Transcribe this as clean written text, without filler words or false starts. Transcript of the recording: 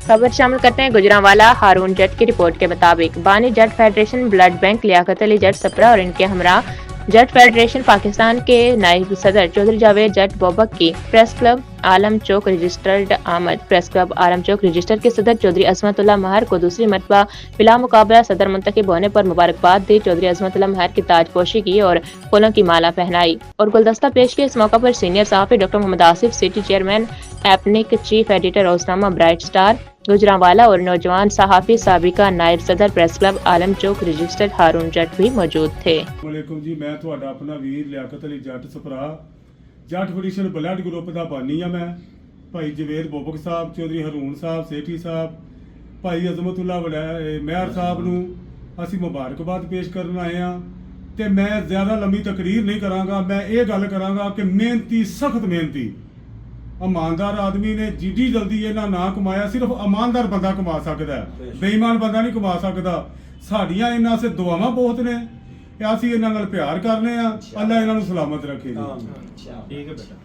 खबर शामिल करते हैं गुजरांवाला। हारून जट की रिपोर्ट के मुताबिक बानी Jat federation blood bank Liaquat Ali Jat Sapra और इनके हमरा जट फेडरेशन पाकिस्तान के नायब सदर चौधरी जावेद जट बोबक की press club Alam Chowk registered आमद। प्रेस क्लब आलम चौक रजिस्टर के सदर चौधरी अजमतुल्लाह महर को दूसरी मरतबा बिला मुकाबला सदर मुंतखब होने पर मुबारकबाद दी। चौधरी अजमतुल्लाह महर की ताजपोशी की और फूलों की माला पहनाई और गुलदस्ता पेश किया। इस मौका पर सीनियर सहाफी doctor Mohammad Asif, city chairman APNEC, chief editor रोजनामा ब्राइट स्टार गुजरांवाला और नौजवान सहाफी साबिका नायब सदर press club Alam Chowk registered Haroon Jat भी मौजूद थे। वालेकुम जी, मैं ਤੁਹਾਡਾ ਆਪਣਾ ਵੀਰ ਲਿਆਕਤ ਅਲੀ ਜੱਟ ਸਪਰਾ ਜੱਟ ਫੈਡਰੇਸ਼ਨ ਬਲੱਡ ਗਰੁੱਪ ਦਾ ਬਾਨੀ ਆ। ਮੈਂ ਭਾਈ ਜਵੇਦ ਬੋਬਕ ਸਾਹਿਬ, ਚੌਧਰੀ ਹਰੂਨ ਸਾਹਿਬ, ਸੇਠੀ ਸਾਹਿਬ, ਭਾਈ ਅਜ਼ਮਤੁल्ला ਮਹਿਰ ਸਾਹਿਬ ਨੂੰ ਅਸੀਂ ਮੁਬਾਰਕਬਾਦ ਪੇਸ਼ ਕਰਨ ਆਏ ਆ। ਤੇ ਮੈਂ ਜ਼ਿਆਦਾ ਲੰਮੀ ਤਕਰੀਰ ਨਹੀਂ ਕਰਾਂਗਾ। ਮੈਂ ਇਹ ਗੱਲ ਕਰਾਂਗਾ ਕਿ ਮਿਹਨਤੀ, ਸਖਤ ਮਿਹਨਤੀ ईमानदार आदमी ने जिड्डी जल्दी इन्ना ना कमाया। सिर्फ ईमानदार बंदा कमा सकता है, बेईमान बंदा नहीं कमा सकता। साड़ियां इन्हां से दुआवां बहुत ने, असीं इन्हां नाल प्यार करने आ। अल्लाह इन्हां नूं सलामत रखे जी। ठीक है बेटा।